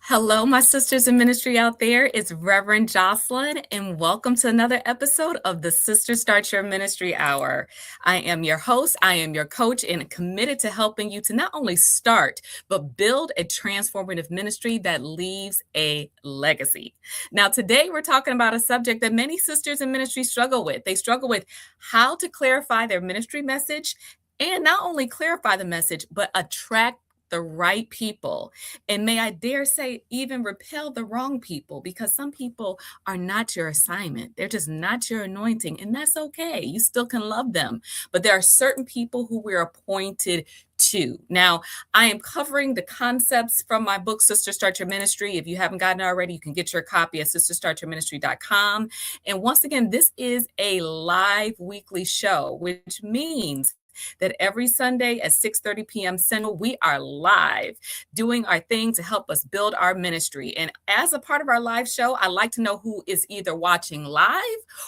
Hello, my sisters in ministry out there. It's Reverend Jocelyn, and welcome to another episode of the Sister Start Your Ministry Hour. I am your host, I am your coach, and committed to helping you to not only start, but build a transformative ministry that leaves a legacy. Now, today we're talking about a subject that many sisters in ministry struggle with. They struggle with how to clarify their ministry message and not only clarify the message, but attract the right people. And may I dare say, even repel the wrong people, because some people are not your assignment. They're just not your anointing. And that's okay. You still can love them. But there are certain people who we're appointed to. Now, I am covering the concepts from my book, Sister Start Your Ministry. If you haven't gotten it already, you can get your copy at sisterstartyourministry.com. And once again, this is a live weekly show, which means that every Sunday at 6:30 p.m. Central, we are live doing our thing to help us build our ministry. And as a part of our live show, I like to know who is either watching live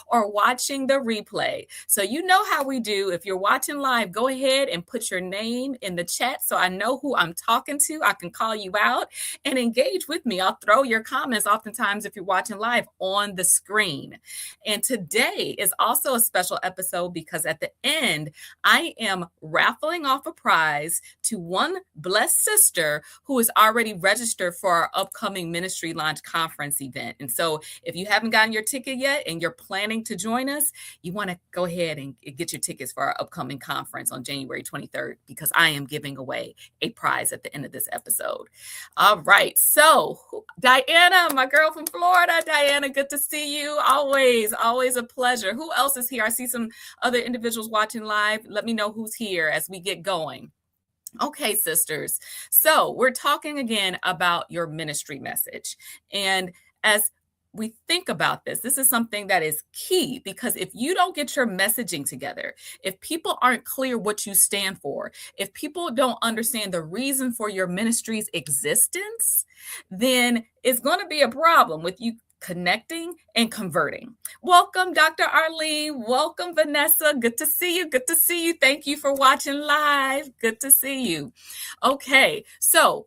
or watching the replay. So you know how we do. If you're watching live, go ahead and put your name in the chat so I know who I'm talking to. I can call you out and engage with me. I'll throw your comments oftentimes if you're watching live on the screen. And today is also a special episode because at the end, I am raffling off a prize to one blessed sister who is already registered for our upcoming Ministry Launch Conference event. And so if you haven't gotten your ticket yet and you're planning to join us, you want to go ahead and get your tickets for our upcoming conference on January 23rd, because I am giving away a prize at the end of this episode. All right. So Diana, my girl from Florida, Diana, good to see you. Always a pleasure. Who else is here? I see some other individuals watching live. Let me know who's here as we get going. Okay, sisters. So we're talking again about your ministry message. And as we think about this is something that is key, because if you don't get your messaging together, if people aren't clear what you stand for, if people don't understand the reason for your ministry's existence, then it's going to be a problem with you connecting and converting. Welcome, Dr. Arlene. Welcome, Vanessa. Good to see you. Good to see you. Thank you for watching live. Good to see you. Okay, so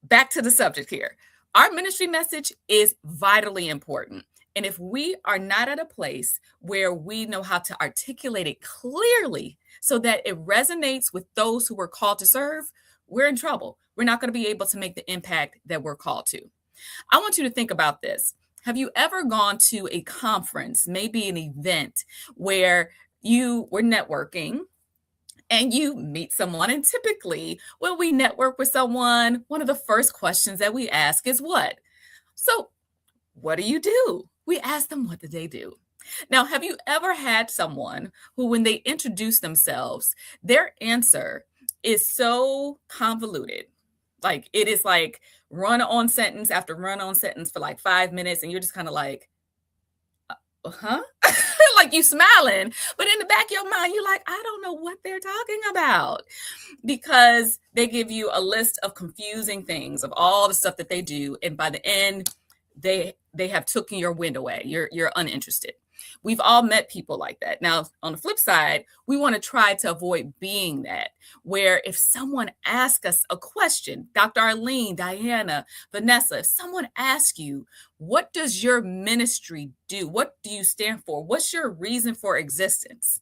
back to the subject here. Our ministry message is vitally important. And if we are not at a place where we know how to articulate it clearly so that it resonates with those who we're called to serve, we're in trouble. We're not going to be able to make the impact that we're called to. I want you to think about this. Have you ever gone to a conference, maybe an event, where you were networking and you meet someone? And typically when we network with someone, one of the first questions that we ask is what? So what do you do? We ask them, what do they do? Now, have you ever had someone who, when they introduce themselves, their answer is so convoluted? Like it is like run on sentence after run on sentence for like 5 minutes. And you're just kind of like, huh? Like you smiling, but in the back of your mind, you're like, I don't know what they're talking about, because they give you a list of confusing things of all the stuff that they do. And by the end, they have taken your wind away. You're uninterested. We've all met people like that. Now, on the flip side, we want to try to avoid being that, where if someone asks us a question, Dr. Arlene, Diana, Vanessa, if someone asks you, what does your ministry do? What do you stand for? What's your reason for existence?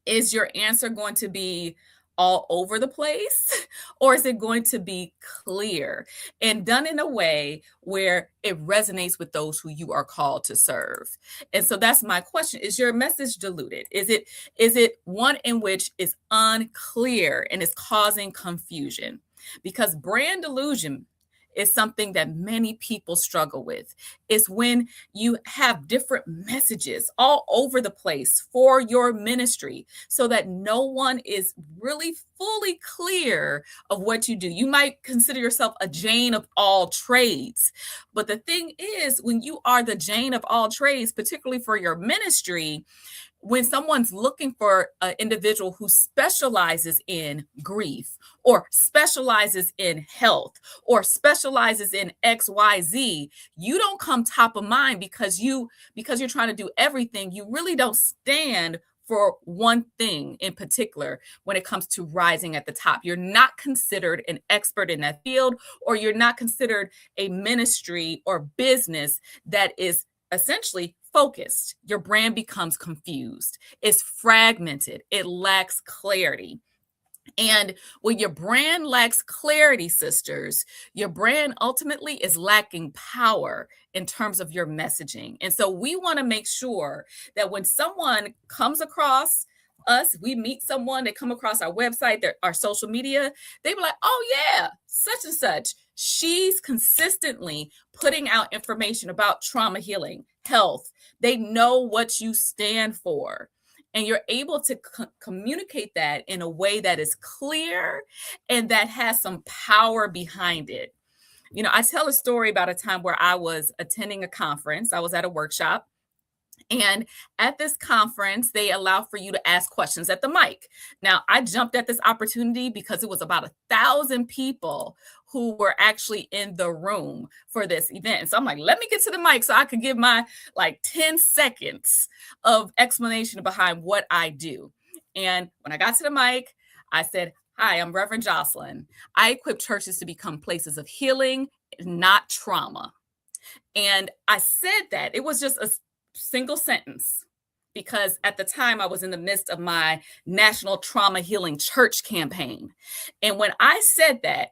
Is your answer going to be all over the place, or is it going to be clear and done in a way where it resonates with those who you are called to serve? And so that's my question. Is your message diluted? Is it one in which is unclear and is causing confusion? Because brand illusion is something that many people struggle with. It's when you have different messages all over the place for your ministry so that no one is really fully clear of what you do. You might consider yourself a Jane of all trades. But the thing is, when you are the Jane of all trades, particularly for your ministry, when someone's looking for an individual who specializes in grief or specializes in health or specializes in XYZ, you don't come top of mind because you're trying to do everything. You really don't stand for one thing in particular when it comes to rising at the top. You're not considered an expert in that field, or you're not considered a ministry or business that is essentially focused. Your brand becomes confused, it's fragmented, it lacks clarity. And when your brand lacks clarity, sisters, your brand ultimately is lacking power in terms of your messaging. And so we want to make sure that when someone comes across us, we meet someone, they come across our website, our social media, they be like, oh yeah, such and such. She's consistently putting out information about trauma healing, health. They know what you stand for. And you're able to communicate that in a way that is clear and that has some power behind it. You know, I tell a story about a time where I was attending a conference. I was at a workshop. And at this conference, they allow for you to ask questions at the mic. Now, I jumped at this opportunity because it was about 1,000 people who were actually in the room for this event. So I'm like, let me get to the mic so I could give my 10 seconds of explanation behind what I do. And when I got to the mic, I said, hi, I'm Reverend Jocelyn. I equip churches to become places of healing, not trauma. And I said that. It was just a single sentence because at the time I was in the midst of my National Trauma Healing Church campaign. And when I said that,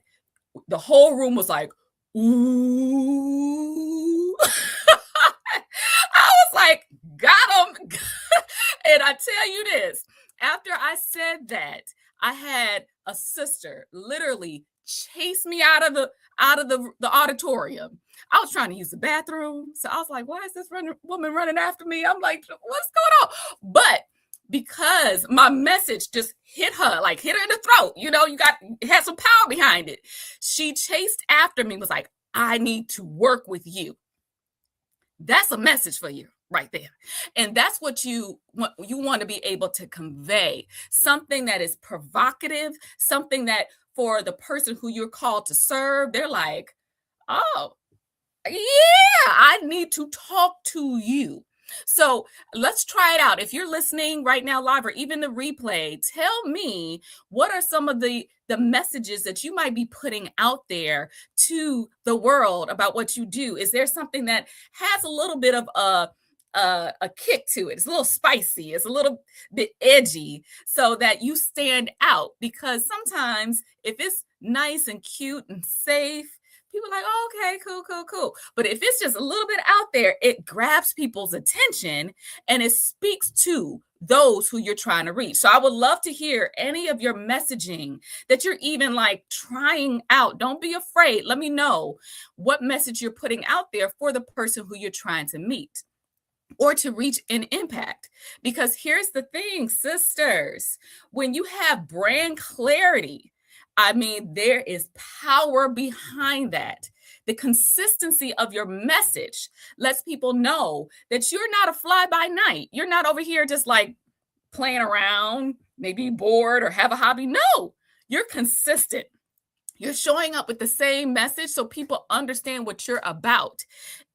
the whole room was like, ooh. I was like, got him. And I tell you this, after I said that, I had a sister literally chase me out of the auditorium. I was trying to use the bathroom. So I was like, why is this woman running after me? I'm like, what's going on? But because my message just hit her in the throat, you had some power behind it. She chased after me, was like, I need to work with you. That's a message for you right there. And that's what you want to be able to convey. Something that is provocative, something that for the person who you're called to serve, they're like, oh, yeah, I need to talk to you. So let's try it out. If you're listening right now live or even the replay, tell me what are some of the messages that you might be putting out there to the world about what you do. Is there something that has a little bit of a kick to it? It's a little spicy. It's a little bit edgy so that you stand out, because sometimes if it's nice and cute and safe, people are like, oh, okay, cool. But if it's just a little bit out there, it grabs people's attention and it speaks to those who you're trying to reach. So I would love to hear any of your messaging that you're even trying out. Don't be afraid. Let me know what message you're putting out there for the person who you're trying to meet or to reach and impact. Because here's the thing, sisters, when you have brand clarity, there is power behind that. The consistency of your message lets people know that you're not a fly by night. You're not over here just playing around, maybe bored or have a hobby. No, you're consistent. You're showing up with the same message so people understand what you're about.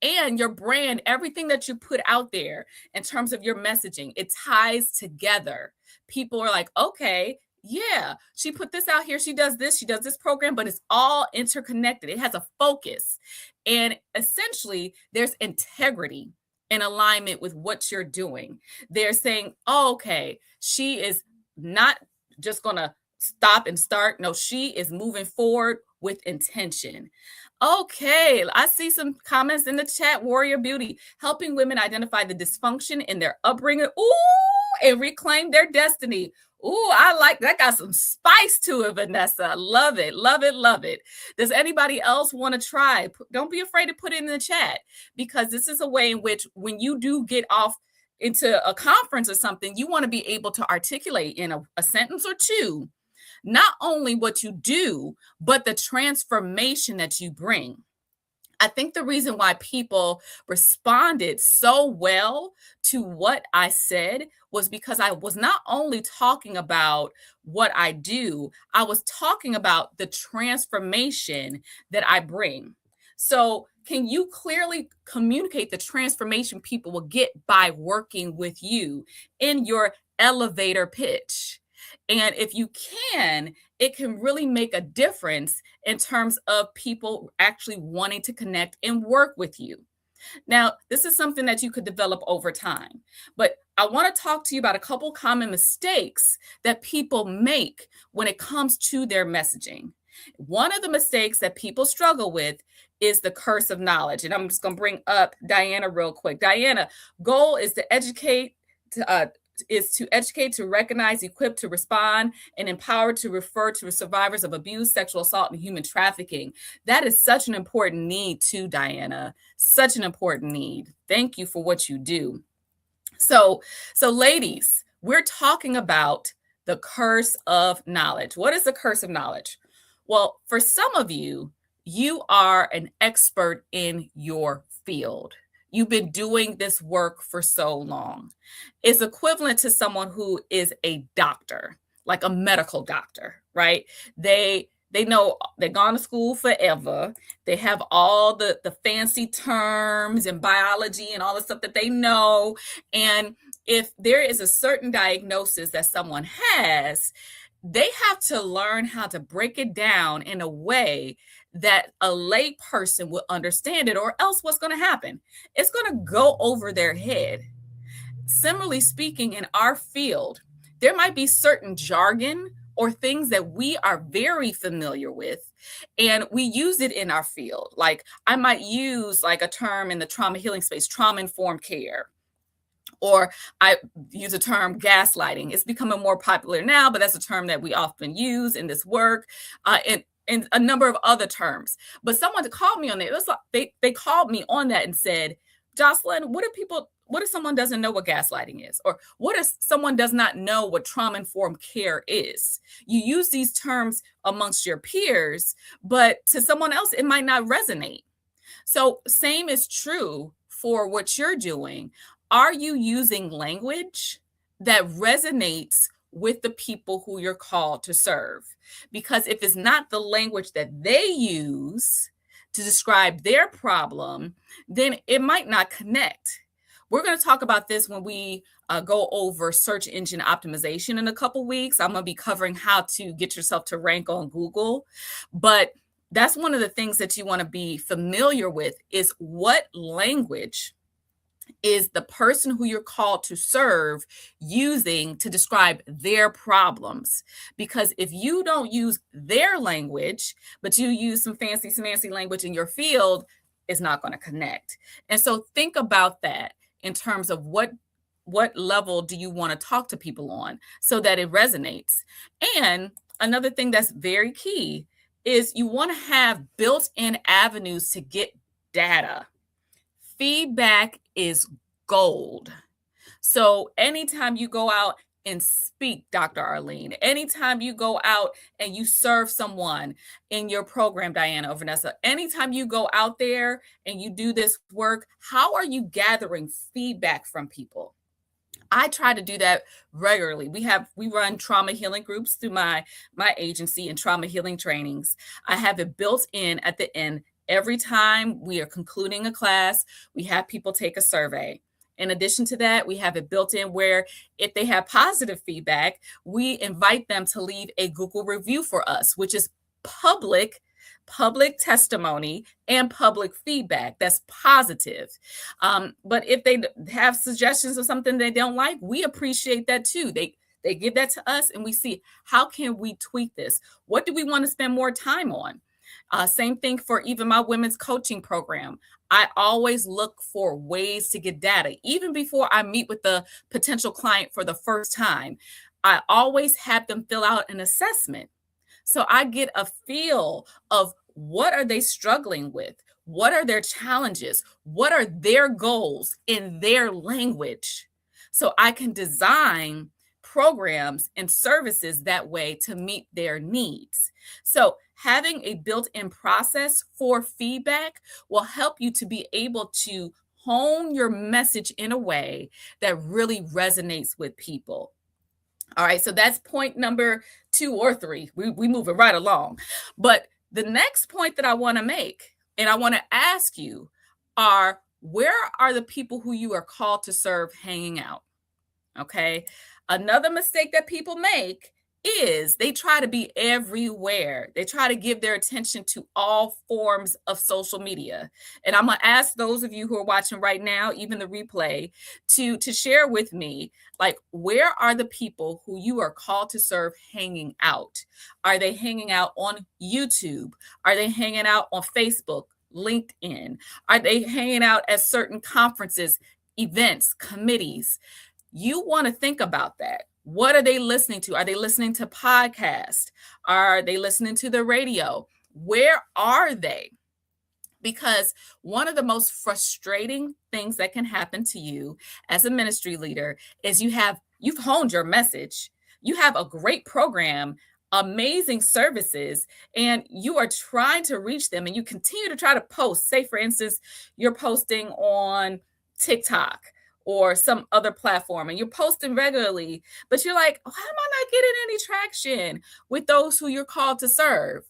And your brand, everything that you put out there in terms of your messaging, it ties together. People are like, okay, yeah, she put this out here. She does this program, but it's all interconnected. It has a focus. And essentially, there's integrity in alignment with what you're doing. They're saying, oh, okay, she is not just going to stop and start. No, she is moving forward with intention. Okay, I see some comments in the chat. Warrior Beauty, helping women identify the dysfunction in their upbringing. Ooh, and reclaim their destiny. Ooh, I like that. Got some spice to it, Vanessa. Love it. Does anybody else want to try? Don't be afraid to put it in the chat, because this is a way in which when you do get off into a conference or something, you want to be able to articulate in a sentence or two, not only what you do, but the transformation that you bring. I think the reason why people responded so well to what I said was because I was not only talking about what I do, I was talking about the transformation that I bring. So can you clearly communicate the transformation people will get by working with you in your elevator pitch. And if you can, it can really make a difference in terms of people actually wanting to connect and work with you. Now, this is something that you could develop over time, but I want to talk to you about a couple common mistakes that people make when it comes to their messaging. One of the mistakes that people struggle with is the curse of knowledge. And I'm just going to bring up Diana real quick. Diana, goal is to educate, to recognize, equip to respond, and empower to refer to survivors of abuse, sexual assault, and human trafficking. That is such an important need too, Diana. Such an important need. Thank you for what you do. So ladies, we're talking about the curse of knowledge. What is the curse of knowledge? Well, for some of you, you are an expert in your field. You've been doing this work for so long. It's equivalent to someone who is a doctor, like a medical doctor, right? They know they've gone to school forever. They have all the fancy terms and biology and all the stuff that they know. And if there is a certain diagnosis that someone has, they have to learn how to break it down in a way that a lay person will understand it, or else what's going to happen? It's going to go over their head. Similarly speaking, in our field, there might be certain jargon or things that we are very familiar with, and we use it in our field. Like I might use like a term in the trauma healing space, trauma-informed care. Or I use a term gaslighting. It's becoming more popular now, but that's a term that we often use in this work, and a number of other terms. But someone called me on it. It was like they called me on that and said, Jocelyn, what if someone doesn't know what gaslighting is? Or what if someone does not know what trauma-informed care is? You use these terms amongst your peers, but to someone else, it might not resonate. So same is true for what you're doing. Are you using language that resonates with the people who you're called to serve? Because if it's not the language that they use to describe their problem, then it might not connect. We're going to talk about this when we go over search engine optimization in a couple weeks. I'm going to be covering how to get yourself to rank on Google. But that's one of the things that you want to be familiar with is what language is the person who you're called to serve using to describe their problems. Because if you don't use their language, but you use some fancy language in your field, it's not going to connect. And so think about that in terms of what level do you want to talk to people on so that it resonates. And another thing that's very key is you want to have built-in avenues to get data. Feedback is gold. So anytime you go out and speak, Dr. Arlene, anytime you go out and you serve someone in your program, Diana or Vanessa, anytime you go out there and you do this work, how are you gathering feedback from people? I try to do that regularly. We run trauma healing groups through my agency and trauma healing trainings. I have it built in at the end. Every time we are concluding a class, we have people take a survey. In addition to that, we have it built in where if they have positive feedback, we invite them to leave a Google review for us, which is public testimony and public feedback that's positive. But if they have suggestions of something they don't like, we appreciate that too. They give that to us and we see how can we tweak this? What do we want to spend more time on? Same thing for even my women's coaching program. I always look for ways to get data. Even before I meet with the potential client for the first time, I always have them fill out an assessment. So I get a feel of what are they struggling with? What are their challenges? What are their goals in their language? So I can design programs and services that way to meet their needs. So having a built-in process for feedback will help you to be able to hone your message in a way that really resonates with people. All right, so that's point number 2 or 3. We move it right along. But the next point that I want to make, and I want to ask you, are where are the people who you are called to serve hanging out? Okay. Another mistake that people make is they try to be everywhere. They try to give their attention to all forms of social media. And I'm going to ask those of you who are watching right now, even the replay, to share with me, like, where are the people who you are called to serve hanging out? Are they hanging out on YouTube? Are they hanging out on Facebook, LinkedIn? Are they hanging out at certain conferences, events, committees? You want to think about that. What are they listening to? Are they listening to podcasts? Are they listening to the radio? Where are they? Because one of the most frustrating things that can happen to you as a ministry leader is you've honed your message. You have a great program, amazing services, and you are trying to reach them, and you continue to try to post. Say, for instance, you're posting on TikTok or some other platform, and you're posting regularly, but you're like, why am I not getting any traction with those who you're called to serve?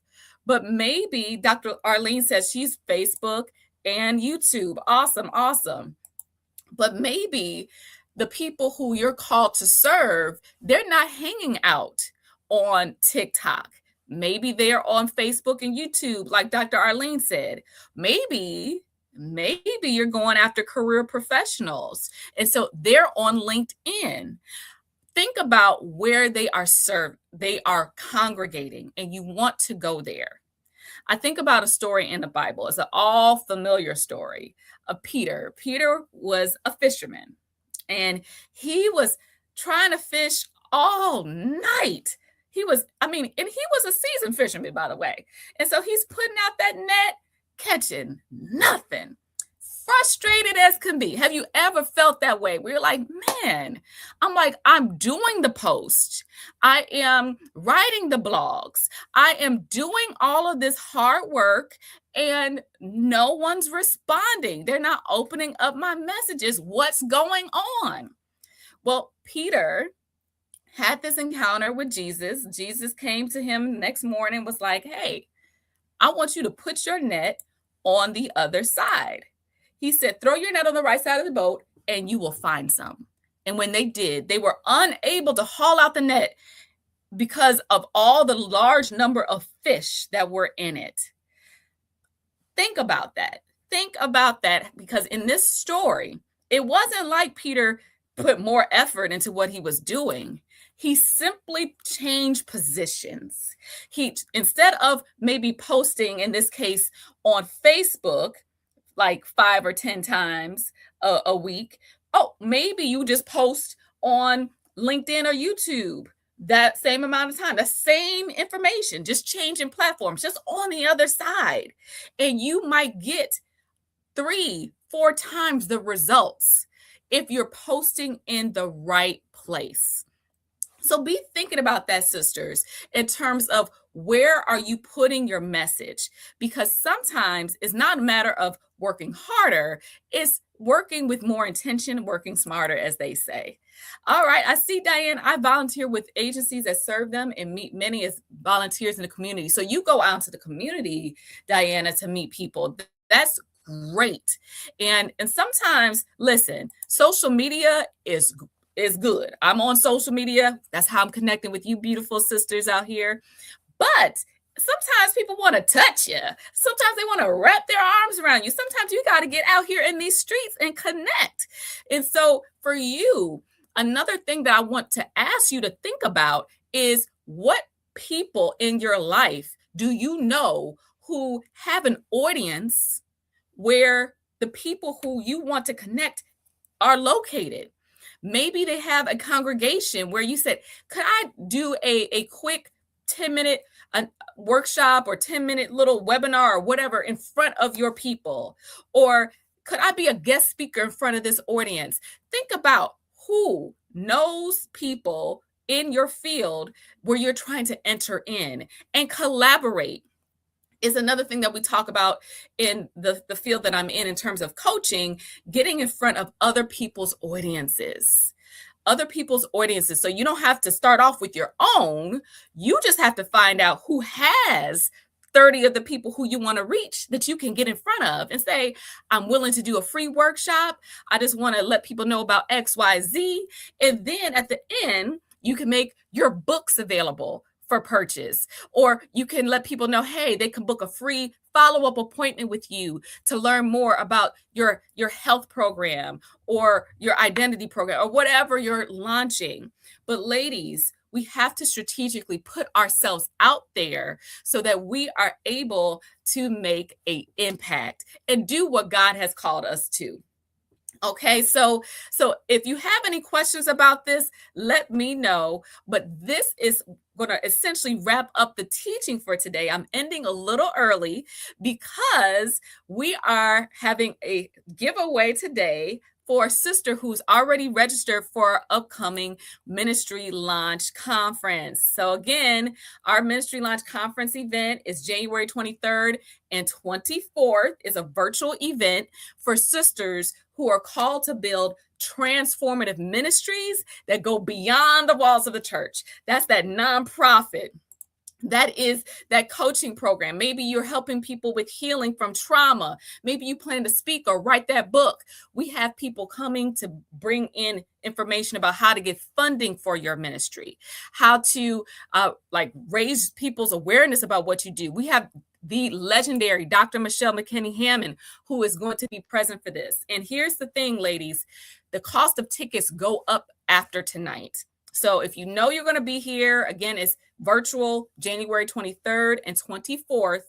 But maybe Dr. Arlene says she's Facebook and YouTube. Awesome, awesome. But maybe the people who you're called to serve, they're not hanging out on TikTok. Maybe they're on Facebook and YouTube, like Dr. Arlene said. Maybe you're going after career professionals. And so they're on LinkedIn. Think about where they are served. They are congregating, and you want to go there. I think about a story in the Bible. It's an all familiar story of Peter. Peter was a fisherman, and he was trying to fish all night. And he was a seasoned fisherman, by the way. And so he's putting out that net, catching nothing. Frustrated as can be. Have you ever felt that way? Where you're like, man, I'm doing the post. I am writing the blogs. I am doing all of this hard work, and no one's responding. They're not opening up my messages. What's going on? Well, Peter had this encounter with Jesus. Jesus came to him the next morning, was like, hey, I want you to put your net on the other side. He said, throw your net on the right side of the boat and you will find some. And when they did, they were unable to haul out the net because of all the large number of fish that were in it. Think about that. Because in this story, it wasn't like Peter put more effort into what he was doing. He simply changed positions. Instead of maybe posting, in this case, on Facebook, like 5 or 10 times a week. Oh, maybe you just post on LinkedIn or YouTube that same amount of time, the same information, just changing platforms, just on the other side. And you might get 3-4 times the results if you're posting in the right place. So be thinking about that, sisters, in terms of where are you putting your message? Because sometimes it's not a matter of working harder, it's working with more intention, working smarter, as they say. All right, I see, Diane, I volunteer with agencies that serve them and meet many as volunteers in the community. So you go out to the community, Diana, to meet people. That's great. And sometimes, listen, social media is good. I'm on social media. That's how I'm connecting with you beautiful sisters out here. But sometimes people want to touch you. Sometimes they want to wrap their arms around you. Sometimes you got to get out here in these streets and connect. And so for you, another thing that I want to ask you to think about is, what people in your life do you know who have an audience where the people who you want to connect are located? Maybe they have a congregation where you said, could I do a quick 10-minute workshop or 10-minute little webinar or whatever in front of your people? Or could I be a guest speaker in front of this audience? Think about who knows people in your field where you're trying to enter in, and collaborate is another thing that we talk about in the field that I'm in terms of coaching, getting in front of other people's audiences. So you don't have to start off with your own. You just have to find out who has 30 of the people who you want to reach that you can get in front of and say, I'm willing to do a free workshop. I just want to let people know about XYZ. And then at the end, you can make your books available for purchase, or you can let people know, hey, they can book a free follow-up appointment with you to learn more about your health program or your identity program or whatever you're launching. But ladies, we have to strategically put ourselves out there so that we are able to make an impact and do what God has called us to. Okay, so if you have any questions about this, let me know. But this is going to essentially wrap up the teaching for today. I'm ending a little early because we are having a giveaway today for a sister who's already registered for our upcoming Ministry Launch Conference. So again, our Ministry Launch Conference event is January 23rd and 24th. It's a virtual event for sisters who are called to build transformative ministries that go beyond the walls of the church. That's that nonprofit. That is that coaching program. Maybe you're helping people with healing from trauma. Maybe you plan to speak or write that book. We have people coming to bring in information about how to get funding for your ministry, how to raise people's awareness about what you do. We have the legendary Dr. Michelle McKinney-Hammond, who is going to be present for this. And here's the thing, ladies, the cost of tickets go up after tonight. So if you know you're going to be here, again, it's virtual January 23rd and 24th.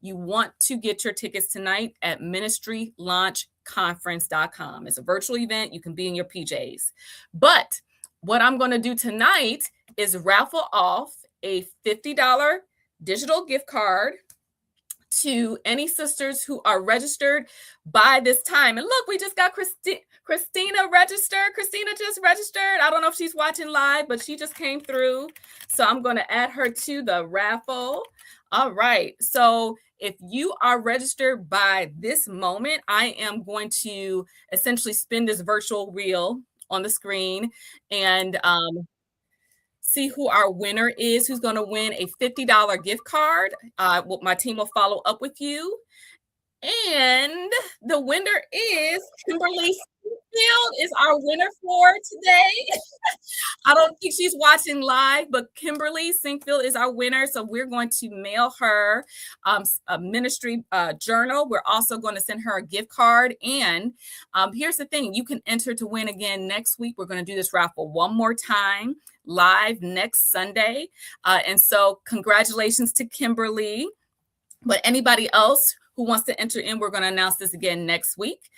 You want to get your tickets tonight at ministrylaunchconference.com. It's a virtual event. You can be in your PJs. But what I'm going to do tonight is raffle off a $50 digital gift card to any sisters who are registered by this time. And look, we just got Christina registered. Christina just registered. I don't know if she's watching live, but she just came through. So I'm going to add her to the raffle. All right. So if you are registered by this moment, I am going to essentially spin this virtual reel on the screen and see who our winner is, who's going to win a $50 gift card. My team will follow up with you. And the winner is Kimberly Field is our winner for today. I don't think she's watching live, but Kimberly Sinkfield is our winner. So we're going to mail her a ministry journal. We're also going to send her a gift card. And here's the thing. You can enter to win again next week. We're going to do this raffle one more time live next Sunday. And so congratulations to Kimberly. But anybody else who wants to enter in, we're going to announce this again next week.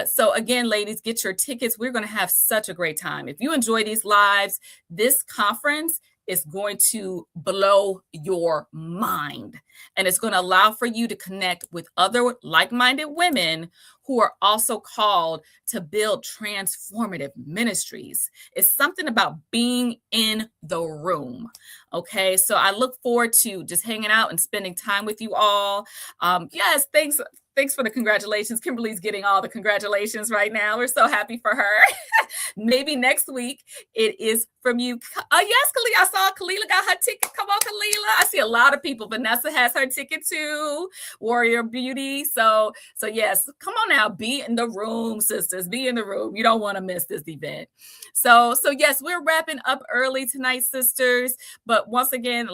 So again, ladies, get your tickets. We're going to have such a great time. If you enjoy these lives, this conference is going to blow your mind. And it's going to allow for you to connect with other like-minded women who are also called to build transformative ministries. It's something about being in the room. Okay, so I look forward to just hanging out and spending time with you all. Yes, thanks for the congratulations. Kimberly's getting all the congratulations right now. We're so happy for her. Maybe next week it is from you. Yes, Kalila. I saw Kalila got her ticket. Come on, Kalila. I see a lot of people. Vanessa has her ticket too. Warrior Beauty. So yes, come on now. Be in the room, sisters. Be in the room. You don't want to miss this event. So yes, we're wrapping up early tonight, sisters. But once again,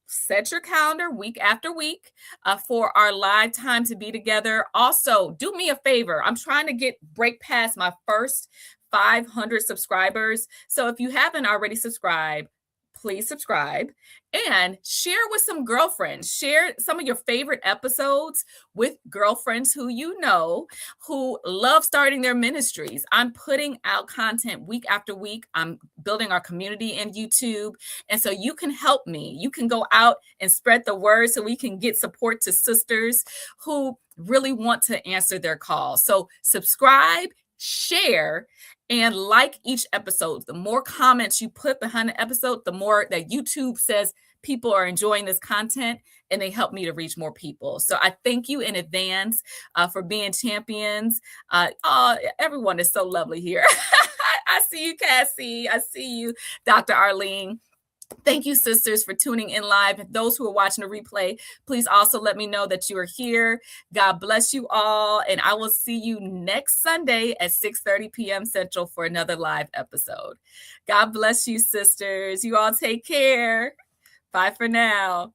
set your calendar week after week for our live time to be together. Also, do me a favor. I'm trying to break past my first 500 subscribers. So if you haven't already subscribed, please subscribe and share with some girlfriends. Share some of your favorite episodes with girlfriends who you know who love starting their ministries. I'm putting out content week after week. I'm building our community in YouTube. And so you can help me. You can go out and spread the word so we can get support to sisters who really want to answer their call. So subscribe, share, and like each episode. The more comments you put behind the episode, the more that YouTube says people are enjoying this content and they help me to reach more people. So I thank you in advance for being champions. Everyone is so lovely here. I see you, Cassie. I see you, Dr. Arlene. Thank you, sisters, for tuning in live. Those who are watching the replay, please also let me know that you are here. God bless you all, and I will see you next Sunday at 6:30 p.m. Central for another live episode. God bless you, sisters. You all take care. Bye for now.